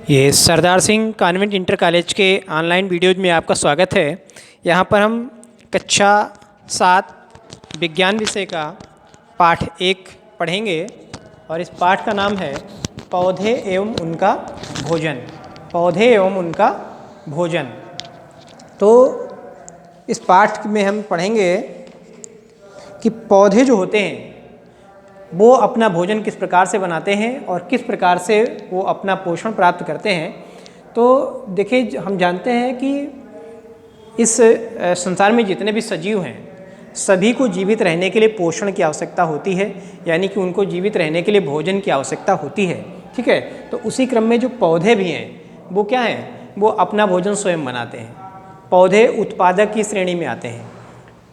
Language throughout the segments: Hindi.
ये Sardar Singh convent inter college के ऑनलाइन वीडियोज में आपका स्वागत है। यहाँ पर हम कक्षा 7 विज्ञान विषय का पाठ 1 पढ़ेंगे और इस पाठ का नाम है पौधे एवं उनका भोजन। पौधे एवं उनका भोजन। तो इस पाठ में हम पढ़ेंगे कि पौधे जो होते हैं वो अपना भोजन किस प्रकार से बनाते हैं और किस प्रकार से वो अपना पोषण प्राप्त करते हैं। तो देखिए, हम जानते हैं कि इस संसार में जितने भी सजीव हैं सभी को जीवित रहने के लिए पोषण की आवश्यकता होती है, यानी कि उनको जीवित रहने के लिए भोजन की आवश्यकता होती है। ठीक है, तो उसी क्रम में जो पौधे भी हैं वो क्या हैं, वो अपना भोजन स्वयं बनाते हैं। पौधे उत्पादक की श्रेणी में आते हैं।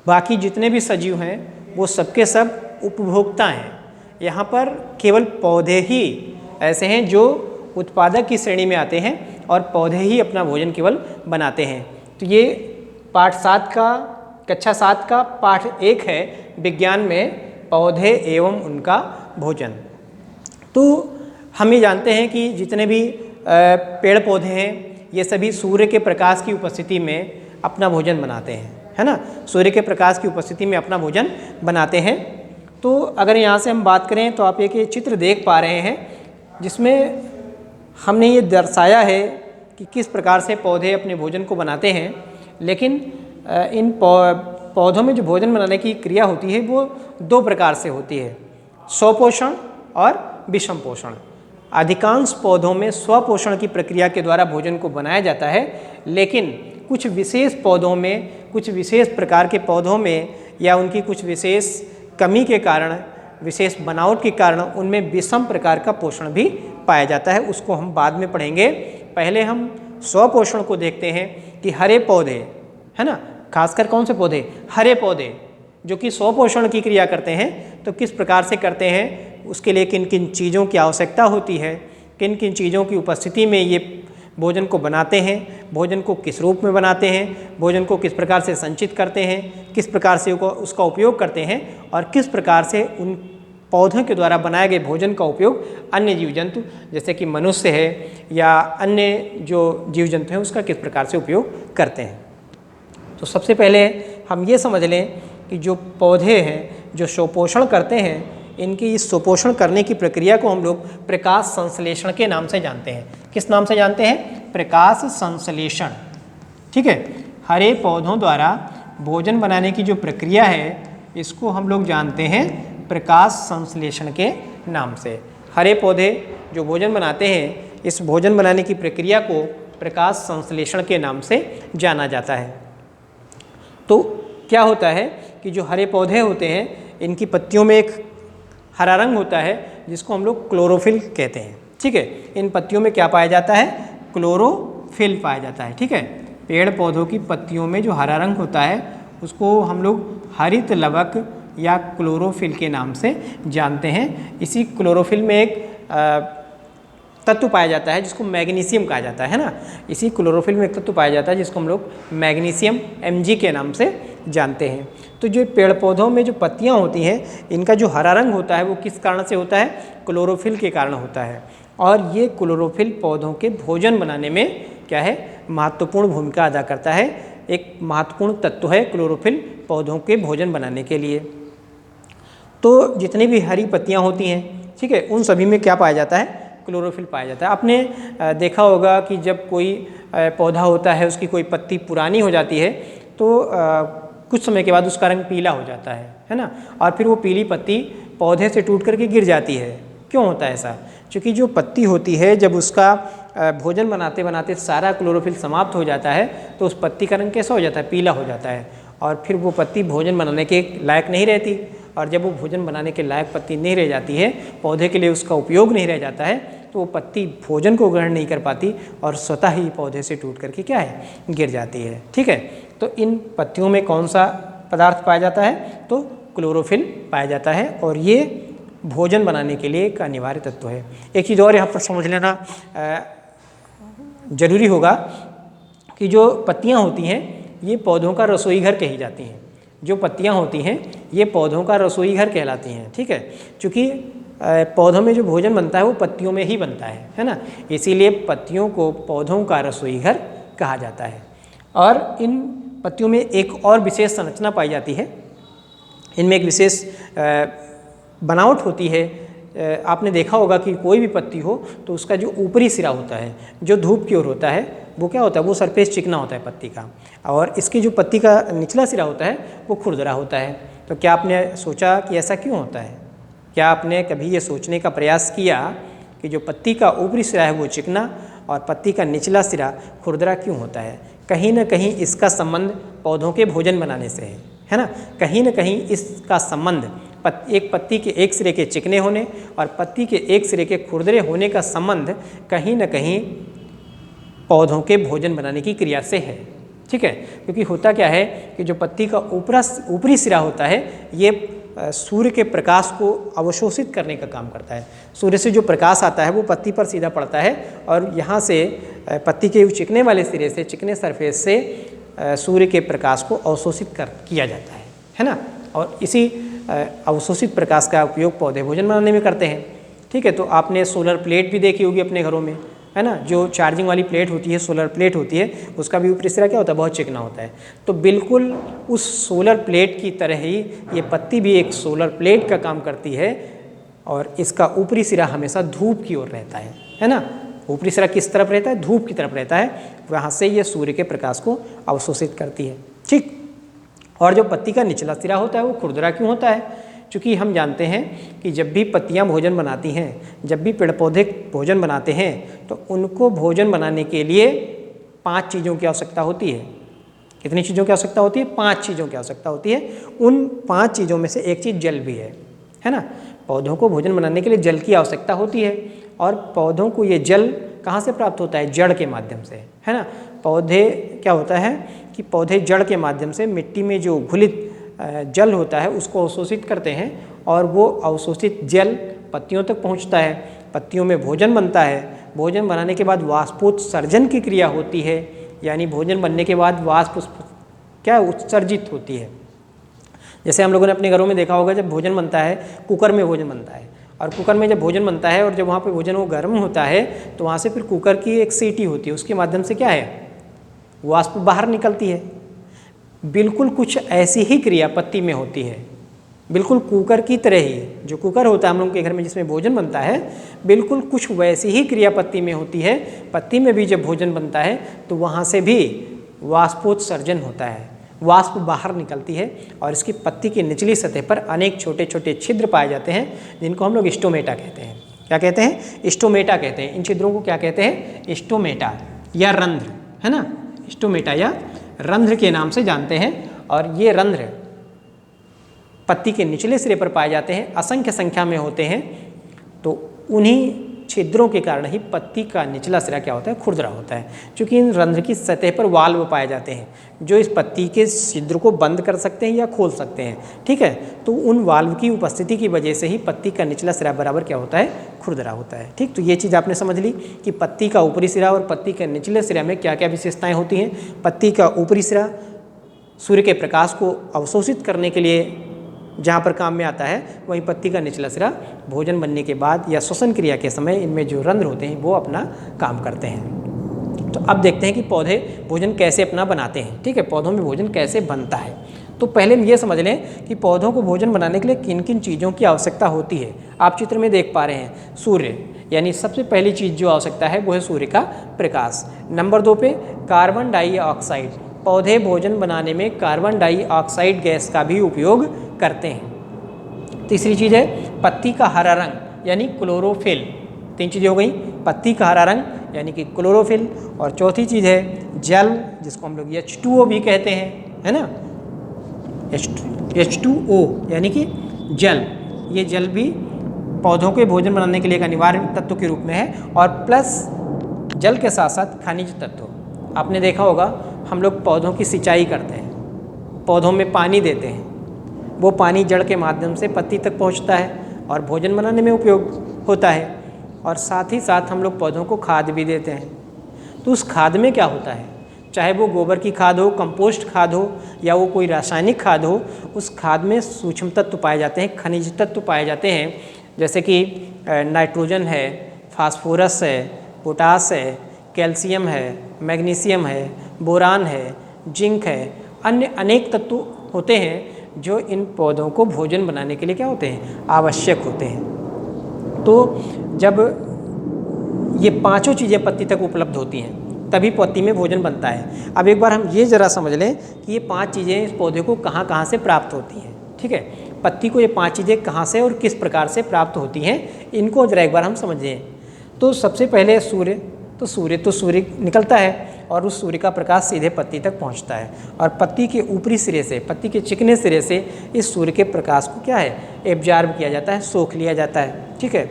बाकी जितने भी सजीव हैं वो सबके सब उपभोक्ता हैं। यहाँ पर केवल पौधे ही ऐसे हैं जो उत्पादक की श्रेणी में आते हैं और पौधे ही अपना भोजन केवल बनाते हैं। तो ये पाठ 7 का कक्षा 7 का पाठ 1 है विज्ञान में, पौधे एवं उनका भोजन। तो हम ये जानते हैं कि जितने भी पेड़ पौधे हैं ये सभी सूर्य के प्रकाश की उपस्थिति में अपना भोजन बनाते हैं, है ना। सूर्य के प्रकाश की उपस्थिति में अपना भोजन बनाते हैं। तो अगर यहाँ से हम बात करें तो आप एक ये चित्र देख पा रहे हैं जिसमें हमने ये दर्शाया है कि किस प्रकार से पौधे अपने भोजन को बनाते हैं। लेकिन इन पौधों में जो भोजन बनाने की क्रिया होती है वो 2 प्रकार से होती है, स्वपोषण और विषम पोषण। अधिकांश पौधों में स्वपोषण की प्रक्रिया के द्वारा भोजन को बनाया जाता है, लेकिन कुछ विशेष पौधों में, कुछ विशेष प्रकार के पौधों में या उनकी कुछ विशेष कमी के कारण, विशेष बनावट के कारण उनमें विषम प्रकार का पोषण भी पाया जाता है। उसको हम बाद में पढ़ेंगे। पहले हम स्वपोषण को देखते हैं कि हरे पौधे, है ना, खासकर कौन से पौधे, हरे पौधे जो कि स्वपोषण की क्रिया करते हैं तो किस प्रकार से करते हैं, उसके लिए किन किन चीज़ों की आवश्यकता होती है, किन किन चीज़ों की उपस्थिति में ये भोजन को बनाते हैं, भोजन को किस रूप में बनाते हैं, भोजन को किस प्रकार से संचित करते हैं, किस प्रकार से उसका उपयोग करते हैं और किस प्रकार से उन पौधों के द्वारा बनाए गए भोजन का उपयोग अन्य जीव जंतु जैसे कि मनुष्य है या अन्य जो जीव जंतु हैं उसका किस प्रकार से उपयोग करते हैं। तो सबसे पहले हम ये समझ लें कि जो पौधे हैं जो स्वपोषण करते हैं, इनकी इस स्वपोषण करने की प्रक्रिया को हम लोग प्रकाश संश्लेषण के नाम से जानते हैं। किस नाम से जानते हैं? प्रकाश संश्लेषण। ठीक है, हरे पौधों द्वारा भोजन बनाने की जो प्रक्रिया है इसको हम लोग जानते हैं प्रकाश संश्लेषण के नाम से। हरे पौधे जो भोजन बनाते हैं इस भोजन बनाने की प्रक्रिया को प्रकाश संश्लेषण के नाम से जाना जाता है। तो क्या होता है कि जो हरे पौधे होते हैं इनकी पत्तियों में एक हरा रंग होता है जिसको हम लोग क्लोरोफिल कहते हैं। ठीक है, इन पत्तियों में क्या पाया जाता है? क्लोरोफिल पाया जाता है। ठीक है, पेड़ पौधों की पत्तियों में जो हरा रंग होता है उसको हम लोग हरित लवक या क्लोरोफिल के नाम से जानते हैं। इसी क्लोरोफिल में एक तत्व पाया जाता है जिसको मैग्नीशियम कहा जाता है ना। इसी क्लोरोफिल में एक तत्व पाया जाता है जिसको हम लोग मैग्नीशियम Mg के नाम से जानते हैं। तो जो पेड़ पौधों में जो पत्तियां होती हैं इनका जो हरा रंग होता है वो किस कारण से होता है? क्लोरोफिल के कारण होता है। और ये क्लोरोफिल पौधों के भोजन बनाने में क्या है? महत्वपूर्ण भूमिका अदा करता है। एक महत्वपूर्ण तत्व है क्लोरोफिल पौधों के भोजन बनाने के लिए। तो जितनी भी हरी पत्तियाँ होती हैं, ठीक है, उन सभी में क्या पाया जाता है? क्लोरोफिल पाया जाता है। आपने देखा होगा कि जब कोई पौधा होता है उसकी कोई पत्ती पुरानी हो जाती है तो कुछ समय के बाद उसका रंग पीला हो जाता है ना, और फिर वो पीली पत्ती पौधे से टूट करके गिर जाती है। क्यों होता है ऐसा? क्योंकि जो पत्ती होती है जब उसका भोजन बनाते बनाते सारा क्लोरोफिल समाप्त हो जाता है तो उस पत्ती का रंग कैसा हो जाता है? पीला हो जाता है, और फिर वो पत्ती भोजन बनाने के लायक नहीं रहती। और जब वो भोजन बनाने के लायक पत्ती नहीं रह जाती है, पौधे के लिए उसका उपयोग नहीं रह जाता है, तो वो पत्ती भोजन को ग्रहण नहीं कर पाती और स्वतः ही पौधे से टूट करके क्या है? गिर जाती है। ठीक है, तो इन पत्तियों में कौन सा पदार्थ पाया जाता है? तो क्लोरोफिल पाया जाता है, और ये भोजन बनाने के लिए एक अनिवार्य तत्व है। एक चीज़ और यहाँ पर समझ लेना जरूरी होगा कि जो पत्तियाँ होती हैं ये पौधों का रसोई घर कही जाती हैं। जो पत्तियाँ होती हैं ये पौधों का रसोई घर कहलाती हैं। ठीक है, क्योंकि पौधों में जो भोजन बनता है वो पत्तियों में ही बनता है ना। इसीलिए पत्तियों को पौधों का रसोई घर कहा जाता है। और इन पत्तियों में एक और विशेष संरचना पाई जाती है, इनमें एक विशेष बनावट होती है। आपने देखा होगा कि कोई भी पत्ती हो तो उसका जो ऊपरी सिरा होता है, जो धूप की ओर होता है, वो क्या होता है, वो सरफेस चिकना होता है पत्ती का, और इसकी जो पत्ती का निचला सिरा होता है वो खुरदरा होता है। तो क्या आपने सोचा कि ऐसा क्यों होता है? क्या आपने कभी ये सोचने का प्रयास किया कि जो पत्ती का ऊपरी सिरा है वो चिकना और पत्ती का निचला सिरा खुरदरा क्यों होता है? कहीं ना कहीं इसका संबंध पौधों के भोजन बनाने से है ना। कहीं ना कहीं इसका संबंध एक पत्ती के एक सिरे के चिकने होने और पत्ती के एक सिरे के खुरदरे होने का संबंध कहीं ना कहीं पौधों के भोजन बनाने की क्रिया से है। ठीक है, क्योंकि होता क्या है कि जो पत्ती का ऊपरी सिरा होता है ये सूर्य के प्रकाश को अवशोषित करने का काम करता है। सूर्य से जो प्रकाश आता है वो पत्ती पर सीधा पड़ता है और यहाँ से पत्ती के चिकने वाले सिरे से, चिकने सरफेस से सूर्य के प्रकाश को अवशोषित किया जाता है ना। और इसी अवशोषित प्रकाश का उपयोग पौधे भोजन बनाने में करते हैं। ठीक है, तो आपने सोलर प्लेट भी देखी होगी अपने घरों में, है ना। जो चार्जिंग वाली प्लेट होती है, सोलर प्लेट होती है, उसका भी ऊपरी सिरा क्या होता है, बहुत चिकना होता है। तो बिल्कुल उस सोलर प्लेट की तरह ही ये पत्ती भी एक सोलर प्लेट का काम करती है और इसका ऊपरी सिरा हमेशा धूप की ओर रहता है ना। ऊपरी सिरा किस तरफ रहता है, धूप की तरफ रहता है, वहाँ से ये सूर्य के प्रकाश को अवशोषित करती है। ठीक, और जो पत्ती का निचला सिरा होता है वो खुरदरा क्यों होता है? क्योंकि हम जानते हैं कि जब भी पत्तियां भोजन बनाती हैं, जब भी पेड़ पौधे भोजन बनाते हैं तो उनको भोजन बनाने के लिए 5 चीज़ों की आवश्यकता होती है। कितनी चीज़ों की आवश्यकता होती है? 5 चीज़ों की आवश्यकता होती है। उन 5 चीज़ों में से एक चीज़ जल भी है ना। पौधों को भोजन बनाने के लिए जल की आवश्यकता होती है और पौधों को ये जल कहाँ से प्राप्त होता है? जड़ के माध्यम से, है ना। पौधे क्या होता है कि पौधे जड़ के माध्यम से मिट्टी में जो घुलित जल होता है उसको अवशोषित करते हैं और वो अवशोषित जल पत्तियों तक पहुंचता है। पत्तियों में भोजन बनता है। भोजन बनाने के बाद वाष्पोत्सर्जन की क्रिया होती है, यानी भोजन बनने के बाद वाष्प क्या उत्सर्जित होती है। जैसे हम लोगों ने अपने घरों में देखा होगा, जब भोजन बनता है, कुकर में भोजन बनता है और कुकर में जब भोजन बनता है और जब वहाँ पर भोजन वो गर्म होता है तो वहाँ से फिर कुकर की एक सीटी होती है, उसके माध्यम से क्या है, वाष्प बाहर निकलती है। बिल्कुल कुछ ऐसी ही क्रिया पत्ती में होती है, बिल्कुल कुकर की तरह ही। जो कुकर होता है हम लोग के घर में जिसमें भोजन बनता है, बिल्कुल कुछ वैसी ही क्रिया पत्ती में होती है। पत्ती में भी जब भोजन बनता है तो वहाँ से भी वाष्पोत्सर्जन होता है, वाष्प बाहर निकलती है और इसकी पत्ती की निचली सतह पर अनेक छोटे छोटे छिद्र पाए जाते हैं जिनको हम लोग स्टोमेटा कहते हैं। क्या कहते हैं? स्टोमेटा कहते हैं। इन छिद्रों को क्या कहते हैं? स्टोमेटा या रंध्र, है ना। स्टोमेटा या रंध्र के नाम से जानते हैं। और ये रंध्र पत्ती के निचले सिरे पर पाए जाते हैं, असंख्य संख्या में होते हैं। तो उन्हीं छिद्रों के कारण ही पत्ती का निचला सिरा क्या होता है, खुरदरा होता है। क्योंकि इन रंध्र की सतह पर वाल्व पाए जाते हैं जो इस पत्ती के छिद्र को बंद कर सकते हैं या खोल सकते हैं। ठीक है, तो उन वाल्व की उपस्थिति की वजह से ही पत्ती का निचला सिरा बराबर क्या होता है, खुरदरा होता है। ठीक, तो ये चीज़ आपने समझ ली कि पत्ती का ऊपरी सिरा और पत्ती के निचले सिरे में क्या क्या विशेषताएँ होती हैं। पत्ती का ऊपरी सिरा सूर्य के प्रकाश को अवशोषित करने के लिए जहाँ पर काम में आता है, वहीं पत्ती का निचला सिरा भोजन बनने के बाद या श्वसन क्रिया के समय इनमें जो रंध्र होते हैं वो अपना काम करते हैं। तो अब देखते हैं कि पौधे भोजन कैसे अपना बनाते हैं। ठीक है, पौधों में भोजन कैसे बनता है। तो पहले हम ये समझ लें कि पौधों को भोजन बनाने के लिए किन किन चीज़ों की आवश्यकता होती है। आप चित्र में देख पा रहे हैं सूर्य, यानी सबसे पहली चीज़ जो आवश्यकता है वो है सूर्य का प्रकाश। नंबर 2 पे कार्बन डाइऑक्साइड। पौधे भोजन बनाने में कार्बन डाइऑक्साइड गैस का भी उपयोग करते हैं। तीसरी चीज़ है पत्ती का हरा रंग यानी क्लोरोफिल। 3 चीज़ें हो गई, पत्ती का हरा रंग यानी कि क्लोरोफिल, और चौथी चीज़ है जल, जिसको हम लोग H2O भी कहते हैं, है ना। H2O यानी कि जल। ये जल भी पौधों के भोजन बनाने के लिए एक अनिवार्य तत्व के रूप में है। और प्लस जल के साथ साथ खनिज तत्व। आपने देखा होगा हम लोग पौधों की सिंचाई करते हैं, पौधों में पानी देते हैं, वो पानी जड़ के माध्यम से पत्ती तक पहुंचता है और भोजन बनाने में उपयोग होता है। और साथ ही साथ हम लोग पौधों को खाद भी देते हैं। तो उस खाद में क्या होता है, चाहे वो गोबर की खाद हो, कंपोस्ट खाद हो या वो कोई रासायनिक खाद हो, उस खाद में सूक्ष्म तत्व पाए जाते हैं, खनिज तत्व पाए जाते हैं जैसे कि नाइट्रोजन है, फास्फोरस है, पोटास है, कैल्शियम है, मैग्नीशियम है, बोरान है, जिंक है, अन्य अनेक तत्व होते हैं जो इन पौधों को भोजन बनाने के लिए क्या होते हैं, आवश्यक होते हैं। तो जब ये पांचों चीज़ें पत्ती तक उपलब्ध होती हैं तभी पत्ती में भोजन बनता है। अब एक बार हम ये ज़रा समझ लें कि ये 5 चीज़ें इस पौधे को कहाँ कहाँ से प्राप्त होती हैं। ठीक है, पत्ती को ये 5 चीज़ें कहाँ से और किस प्रकार से प्राप्त होती हैं, इनको ज़रा एक बार हम समझें। तो सबसे पहले सूर्य निकलता है और उस सूर्य का प्रकाश सीधे पत्ती तक पहुंचता है और पत्ती के ऊपरी सिरे से, पत्ती के चिकने सिरे से इस सूर्य के प्रकाश को क्या है, एब्जॉर्ब किया जाता है, सोख लिया जाता है। ठीक है,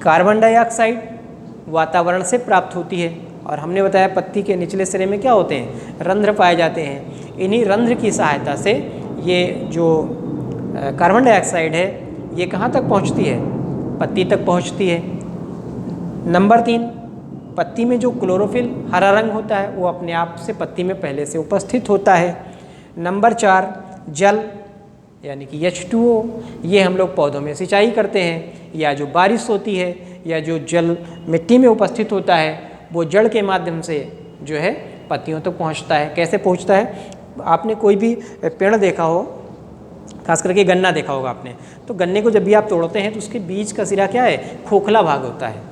कार्बन डाइऑक्साइड वातावरण से प्राप्त होती है और हमने बताया पत्ती के निचले सिरे में क्या होते हैं, रंध्र पाए जाते हैं। इन्हीं रंध्र की सहायता से ये जो कार्बन डाइऑक्साइड है ये कहाँ तक पहुँचती है, पत्ती तक पहुँचती है। नंबर 3, पत्ती में जो क्लोरोफिल हरा रंग होता है वो अपने आप से पत्ती में पहले से उपस्थित होता है। नंबर 4, जल यानी कि H2O, ये हम लोग पौधों में सिंचाई करते हैं या जो बारिश होती है या जो जल मिट्टी में उपस्थित होता है वो जड़ के माध्यम से जो है पत्तियों तक पहुंचता है। कैसे पहुंचता है, आपने कोई भी पेड़ देखा हो, खास करके गन्ना देखा होगा आपने, तो गन्ने को जब भी आप तोड़ते हैं तो उसके बीच का सिरा क्या है, खोखला भाग होता है,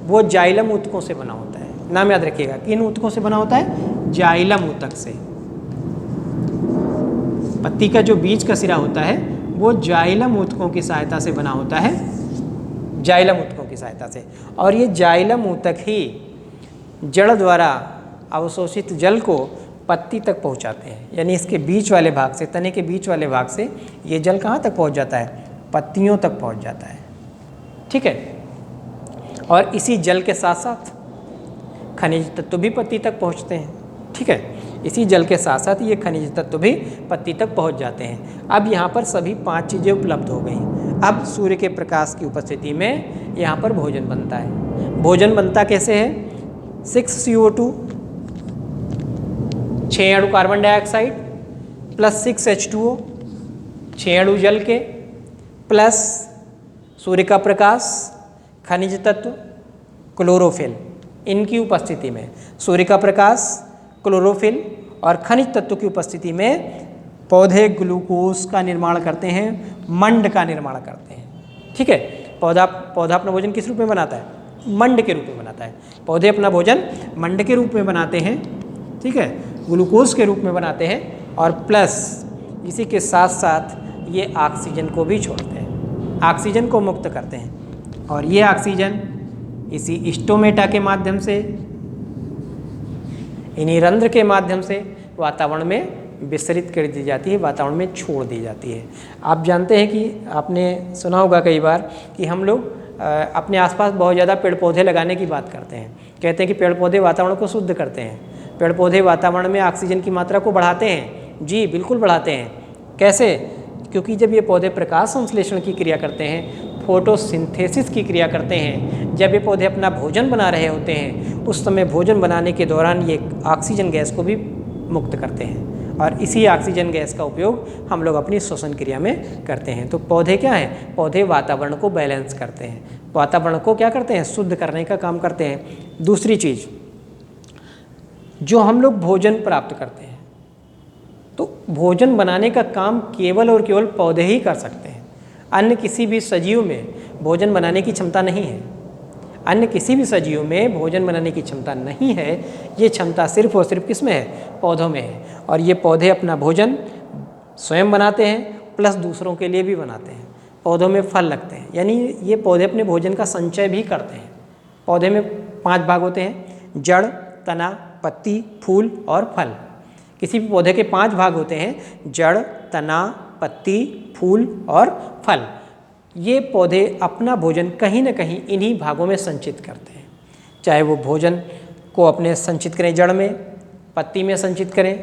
वो जाइलम ऊतकों से बना होता है। नाम याद रखिएगा, किन ऊतकों से बना होता है, जाइलम ऊतक से। पत्ती का जो बीज का सिरा होता है वो जाइलम ऊतकों की सहायता से बना होता है, जाइलम ऊतकों की सहायता से। और ये जाइलम ऊतक ही जड़ द्वारा अवशोषित जल को पत्ती तक पहुंचाते हैं, यानी इसके बीच वाले भाग से, तने के बीच वाले भाग से ये जल कहाँ तक पहुंच जाता है, पत्तियों तक पहुंच जाता है। ठीक है, और इसी जल के साथ साथ खनिज तत्व भी पत्ती तक पहुंचते हैं। ठीक है, इसी जल के साथ साथ ये खनिज तत्व भी पत्ती तक पहुंच जाते हैं। अब यहाँ पर सभी 5 चीज़ें उपलब्ध हो गई। अब सूर्य के प्रकाश की उपस्थिति में यहाँ पर भोजन बनता है। भोजन बनता कैसे है, 6 CO2, 6 अणु कार्बन डाइऑक्साइड प्लस 6 H2O, 6 अणु जल के प्लस सूर्य का प्रकाश, खनिज तत्व, क्लोरोफिल, इनकी उपस्थिति में, सूर्य का प्रकाश, क्लोरोफिल और खनिज तत्व की उपस्थिति में पौधे ग्लूकोज का निर्माण करते हैं, मंड का निर्माण करते हैं। ठीक है, पौधा अपना भोजन किस रूप में बनाता है, मंड के रूप में बनाता है। पौधे अपना भोजन मंड के रूप में बनाते हैं। ठीक है, ग्लूकोज के रूप में बनाते हैं और प्लस इसी के साथ साथ ये ऑक्सीजन को भी छोड़ते हैं, ऑक्सीजन को मुक्त करते हैं और ये ऑक्सीजन इसी स्टोमेटा के माध्यम से, इन्हीं रंध्र के माध्यम से वातावरण में विसरित कर दी जाती है, वातावरण में छोड़ दी जाती है। आप जानते हैं कि आपने सुना होगा कई बार कि हम लोग अपने आसपास बहुत ज़्यादा पेड़ पौधे लगाने की बात करते हैं। कहते हैं कि पेड़ पौधे वातावरण को शुद्ध करते हैं, पेड़ पौधे वातावरण में ऑक्सीजन की मात्रा को बढ़ाते हैं। जी बिल्कुल बढ़ाते हैं। कैसे? क्योंकि जब ये पौधे प्रकाश संश्लेषण की क्रिया करते हैं, फोटोसिंथेसिस की क्रिया करते हैं, जब ये पौधे अपना भोजन बना रहे होते हैं, उस समय भोजन बनाने के दौरान ये ऑक्सीजन गैस को भी मुक्त करते हैं और इसी ऑक्सीजन गैस का उपयोग हम लोग अपनी श्वसन क्रिया में करते हैं। तो पौधे क्या हैं? पौधे वातावरण को बैलेंस करते हैं, वातावरण को क्या करते हैं? शुद्ध करने का काम करते हैं। दूसरी चीज़, जो हम लोग भोजन प्राप्त करते हैं, तो भोजन बनाने का काम केवल और केवल पौधे ही कर सकते हैं। अन्य किसी भी सजीव में भोजन बनाने की क्षमता नहीं है, अन्य किसी भी सजीव में भोजन बनाने की क्षमता नहीं है। ये क्षमता सिर्फ और सिर्फ किस में है? पौधों में है। और ये पौधे अपना भोजन स्वयं बनाते हैं प्लस दूसरों के लिए भी बनाते हैं। पौधों में फल लगते हैं, यानी ये पौधे अपने भोजन का संचय भी करते हैं। पौधे में 5 भाग होते हैं, जड़, तना, पत्ती, फूल और फल। किसी भी पौधे के 5 भाग होते हैं, जड़, तना, पत्ती, फूल और फल। ये पौधे अपना भोजन कहीं ना कहीं इन्हीं भागों में संचित करते हैं। चाहे वो भोजन को अपने संचित करें जड़ में, पत्ती में संचित करें,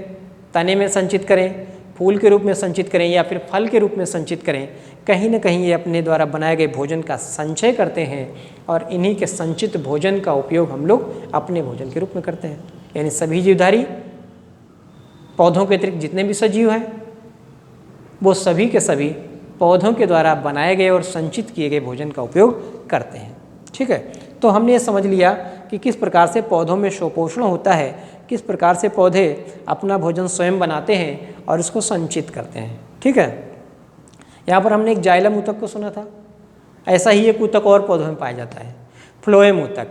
तने में संचित करें, फूल के रूप में संचित करें या फिर फल के रूप में संचित करें, कहीं ना कहीं ये अपने द्वारा बनाए गए भोजन का संचय करते हैं और इन्हीं के संचित भोजन का उपयोग हम लोग अपने भोजन के रूप में करते हैं। यानी सभी जीवधारी, पौधों के अतिरिक्त जितने भी सजीव हैं, वो सभी के सभी पौधों के द्वारा बनाए गए और संचित किए गए भोजन का उपयोग करते हैं। ठीक है, तो हमने ये समझ लिया कि किस प्रकार से पौधों में स्वपोषण होता है, किस प्रकार से पौधे अपना भोजन स्वयं बनाते हैं और उसको संचित करते हैं। ठीक है, यहाँ पर हमने एक जाइलम ऊतक को सुना था, ऐसा ही एक ऊतक और पौधों में पाया जाता है, फ्लोएम ऊतक।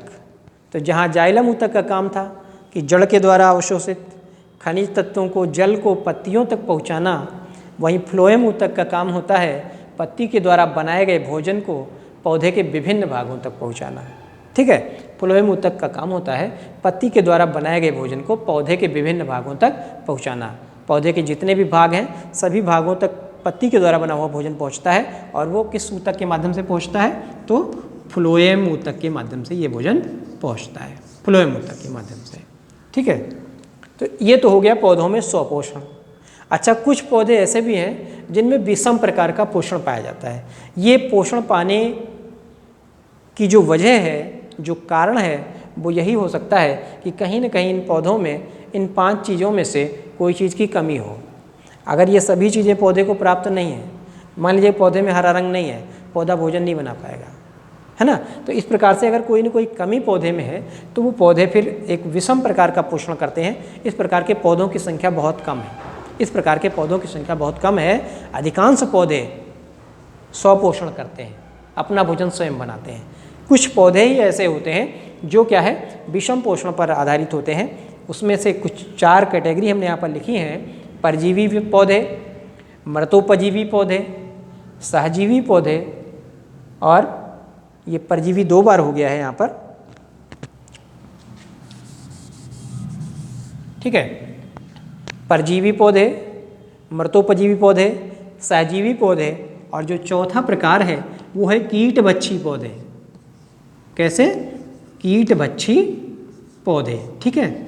तो जहाँ जाइलम ऊतक का काम था कि जड़ के द्वारा अवशोषित खनिज तत्वों को जल को पत्तियों तक पहुँचाना, वहीं फ्लोएम ऊतक का काम होता है पत्ती के द्वारा बनाए गए भोजन को पौधे के विभिन्न भागों तक पहुँचाना। ठीक है, फ्लोएम ऊतक का काम होता है पत्ती के द्वारा बनाए गए भोजन को पौधे के विभिन्न भागों तक पहुँचाना। पौधे के जितने भी भाग हैं सभी भागों तक पत्ती के द्वारा बना हुआ भोजन पहुँचता है, और वो किस ऊतक के माध्यम से पहुँचता है, तो फ्लोएम ऊतक के माध्यम से ये भोजन पहुँचता है, फ्लोएम ऊतक के माध्यम से। ठीक है, तो ये तो हो गया पौधों में स्वपोषण। अच्छा, कुछ पौधे ऐसे भी हैं जिनमें विषम प्रकार का पोषण पाया जाता है। ये पोषण पाने की जो वजह है, जो कारण है, वो यही हो सकता है कि कहीं न कहीं इन पौधों में इन 5 चीज़ों में से कोई चीज़ की कमी हो। अगर ये सभी चीज़ें पौधे को प्राप्त नहीं है, मान लीजिए पौधे में हरा रंग नहीं है, पौधा भोजन नहीं बना पाएगा, है ना। तो इस प्रकार से अगर कोई न कोई कमी पौधे में है तो वो पौधे फिर एक विषम प्रकार का पोषण करते हैं। इस प्रकार के पौधों की संख्या बहुत कम है, इस प्रकार के पौधों की संख्या बहुत कम है। अधिकांश पौधे स्वपोषण करते हैं, अपना भोजन स्वयं बनाते हैं। कुछ पौधे ही ऐसे होते हैं जो क्या है, विषम पोषण पर आधारित होते हैं। उसमें से कुछ 4 कैटेगरी हमने यहाँ पर लिखी हैं: परजीवी पौधे, मृतोपजीवी पौधे, सहजीवी पौधे, और ये परजीवी 2 बार हो गया है यहाँ पर। ठीक है, परजीवी पौधे, मृतोपजीवी पौधे, सहजीवी पौधे, और जो चौथा प्रकार है वो है कीटभक्षी पौधे। कैसे? कीटभक्षी पौधे। ठीक है,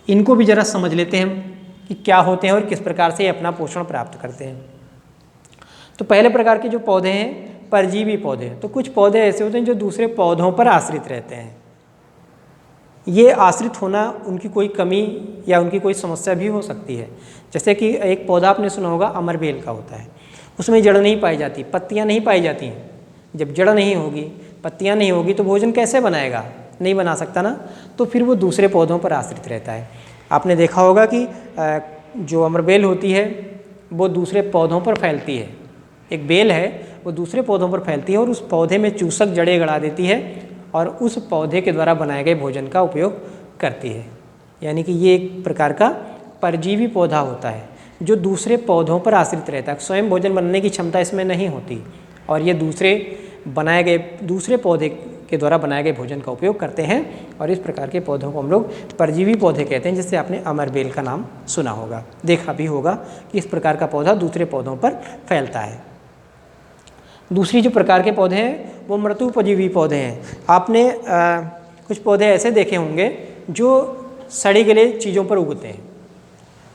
इनको भी जरा समझ लेते हैं हम कि क्या होते हैं और किस प्रकार से अपना पोषण प्राप्त करते हैं। तो पहले प्रकार के जो पौधे हैं परजीवी पौधे। तो कुछ पौधे ऐसे होते हैं जो दूसरे पौधों पर आश्रित रहते हैं। ये आश्रित होना उनकी कोई कमी या उनकी कोई समस्या भी हो सकती है। जैसे कि एक पौधा आपने सुना होगा अमरबेल का होता है, उसमें जड़ नहीं पाई जाती, पत्तियां नहीं पाई जाती हैं। जब जड़ नहीं होगी, पत्तियां नहीं होगी तो भोजन कैसे बनाएगा? नहीं बना सकता ना। तो फिर वो दूसरे पौधों पर आश्रित रहता है। आपने देखा होगा कि जो अमरबेल होती है वो दूसरे पौधों पर फैलती है। एक बेल है वो दूसरे पौधों पर फैलती है और उस पौधे में चूसक जड़ें गड़ा देती है और उस पौधे के द्वारा बनाए गए भोजन का उपयोग करती है। यानी कि ये एक प्रकार का परजीवी पौधा होता है जो दूसरे पौधों पर आश्रित रहता है। स्वयं भोजन बनाने की क्षमता इसमें नहीं होती और ये दूसरे पौधे के द्वारा बनाए गए भोजन का उपयोग करते हैं। और इस प्रकार के पौधों को हम लोग परजीवी पौधे कहते हैं, जिससे आपने अमरबेल का नाम सुना होगा, देखा भी होगा कि इस प्रकार का पौधा दूसरे पौधों पर फैलता है। दूसरी जो प्रकार के पौधे हैं वो मृतोपजीवी पौधे हैं। आपने कुछ पौधे ऐसे देखे होंगे जो सड़े गले चीज़ों पर उगते हैं,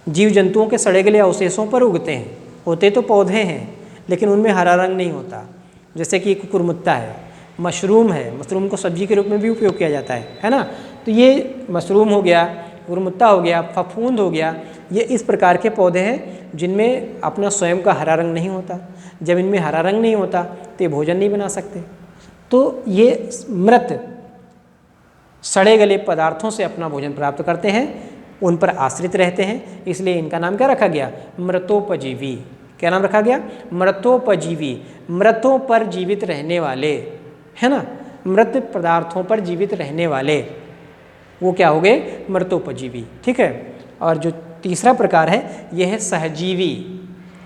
जीव जंतुओं के सड़े गले अवशेषों पर उगते हैं। होते तो पौधे हैं लेकिन उनमें हरा रंग नहीं होता। जैसे कि कुकुरमुत्ता है, मशरूम है, मशरूम को सब्जी के रूप में भी उपयोग किया जाता है ना। तो ये मशरूम हो गया, कुकुरमुत्ता हो गया, फफूंद हो गया, ये इस प्रकार के पौधे हैं जिनमें अपना स्वयं का हरा रंग नहीं होता। जब इनमें हरा रंग नहीं होता तो ये भोजन नहीं बना सकते। तो ये मृत सड़े गले पदार्थों से अपना भोजन प्राप्त करते हैं, उन पर आश्रित रहते हैं, इसलिए इनका नाम क्या रखा गया? मृतोपजीवी। क्या नाम रखा गया? मृतोपजीवी। मृतों पर जीवित रहने वाले, है ना, मृत पदार्थों पर जीवित रहने वाले, वो क्या हो गए? मृतोपजीवी। ठीक है। और जो तीसरा प्रकार है यह है सहजीवी।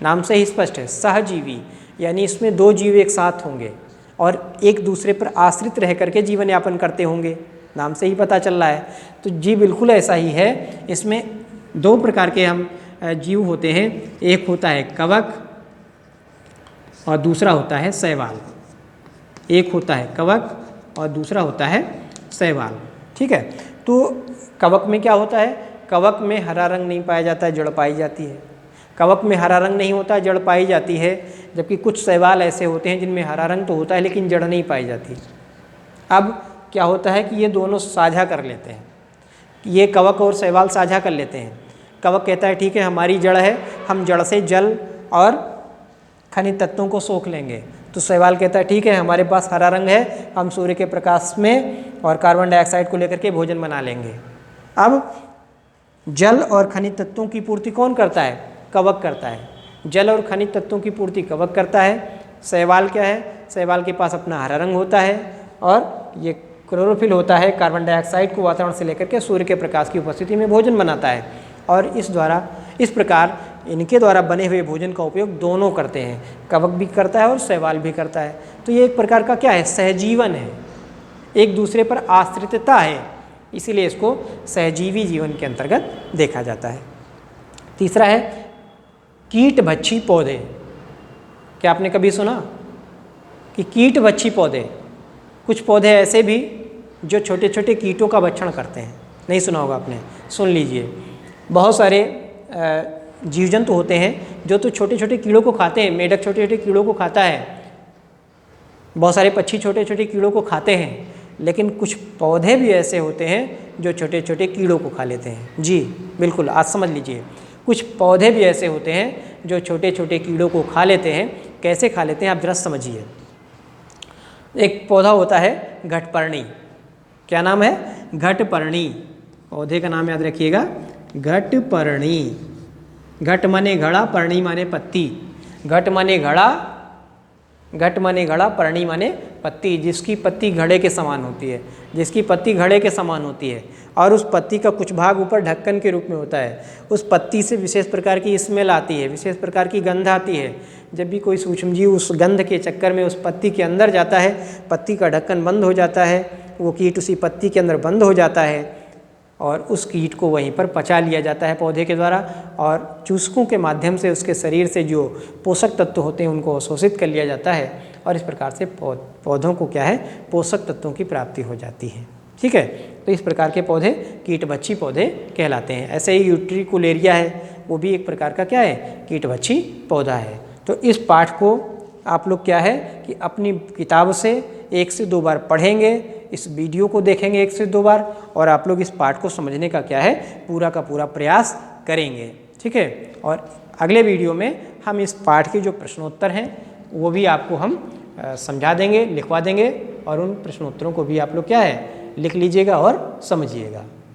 नाम से ही स्पष्ट है, सहजीवी, यानी इसमें 2 जीव एक साथ होंगे और एक दूसरे पर आश्रित रह करके जीवन यापन करते होंगे। नाम से ही पता चल रहा है। तो जी बिल्कुल ऐसा ही है। इसमें 2 प्रकार के हम जीव होते हैं, एक होता है कवक और दूसरा होता है शैवाल। एक होता है कवक और दूसरा होता है शैवाल। ठीक है। तो कवक में क्या होता है? कवक में हरा रंग नहीं पाया जाता है, जड़ पाई जाती है। कवक में हरा रंग नहीं होता, जड़ पाई जाती है। जबकि कुछ शैवाल ऐसे होते हैं जिनमें हरा रंग तो होता है लेकिन जड़ नहीं पाई जाती। अब क्या होता है कि ये दोनों साझा कर लेते हैं, ये कवक और शैवाल साझा कर लेते हैं। कवक कहता है ठीक है हमारी जड़ है, हम जड़ से जल और खनिज तत्वों को सोख लेंगे। तो शैवाल कहता है ठीक है, हमारे पास हरा रंग है, हम सूर्य के प्रकाश में और कार्बन डाइऑक्साइड को लेकर के भोजन बना लेंगे। अब जल और खनिज तत्वों की पूर्ति कौन करता है? कवक करता है। जल और खनिज तत्वों की पूर्ति कवक करता है। शैवाल क्या है? शैवाल के पास अपना हरा रंग होता है और ये क्लोरोफिल होता है, कार्बन डाइऑक्साइड को वातावरण से लेकर के सूर्य के प्रकाश की उपस्थिति में भोजन बनाता है। और इस प्रकार इनके द्वारा बने हुए भोजन का उपयोग दोनों करते हैं, कवक भी करता है और शैवाल भी करता है। तो ये एक प्रकार का क्या है? सहजीवन है, एक दूसरे पर आश्रितता है, इसीलिए इसको सहजीवी जीवन के अंतर्गत देखा जाता है। तीसरा है कीटभक्षी पौधे। क्या आपने कभी सुना कि कीटभक्षी पौधे? कुछ पौधे ऐसे भी जो छोटे छोटे कीटों का भक्षण करते हैं, नहीं सुना होगा आपने, सुन लीजिए। बहुत सारे जीव जंतु होते हैं जो तो छोटे छोटे कीड़ों को खाते हैं। मेढक छोटे छोटे कीड़ों को खाता है, बहुत सारे पक्षी छोटे छोटे कीड़ों को खाते हैं, लेकिन कुछ पौधे भी ऐसे होते हैं जो छोटे छोटे कीड़ों को खा लेते हैं। जी बिल्कुल, आज समझ लीजिए, कुछ पौधे भी ऐसे होते हैं जो छोटे छोटे कीड़ों को खा लेते हैं। कैसे खा लेते हैं आप जरा समझिए। एक पौधा होता है घटपर्णी। क्या नाम है? घटपर्णी। पौधे का नाम याद रखिएगा, घटपर्णी। घट माने घड़ा, पर्णी माने पत्ती। घट माने घड़ा, घट माने घड़ा, पर्णी माने पत्ती। जिसकी पत्ती घड़े के समान होती है, जिसकी पत्ती घड़े के समान होती है और उस पत्ती का कुछ भाग ऊपर ढक्कन के रूप में होता है। उस पत्ती से विशेष प्रकार की स्मेल आती है, विशेष प्रकार की गंध आती है। जब भी कोई सूक्ष्मजीव उस गंध के चक्कर में उस पत्ती के अंदर जाता है, पत्ती का ढक्कन बंद हो जाता है, वो कीट उसी पत्ती के अंदर बंद हो जाता है और उस कीट को वहीं पर पचा लिया जाता है पौधे के द्वारा, और चूसकों के माध्यम से उसके शरीर से जो पोषक तत्व होते हैं उनको अवशोषित कर लिया जाता है और इस प्रकार से पौधों को क्या है? पोषक तत्वों की प्राप्ति हो जाती है। ठीक है, तो इस प्रकार के पौधे कीटभक्षी पौधे कहलाते हैं। ऐसे ही यूट्रिकुलेरिया है, वो भी एक प्रकार का क्या है? कीटभक्षी पौधा है। तो इस पाठ को आप लोग क्या है कि अपनी किताब से 1 से 2 बार पढ़ेंगे, इस वीडियो को देखेंगे 1 से 2 बार, और आप लोग इस पाठ को समझने का क्या है? पूरा का पूरा प्रयास करेंगे। ठीक है, और अगले वीडियो में हम इस पाठ के जो प्रश्नोत्तर हैं वो भी आपको हम समझा देंगे, लिखवा देंगे, और उन प्रश्नोत्तरों को भी आप लोग क्या है? लिख लीजिएगा और समझिएगा।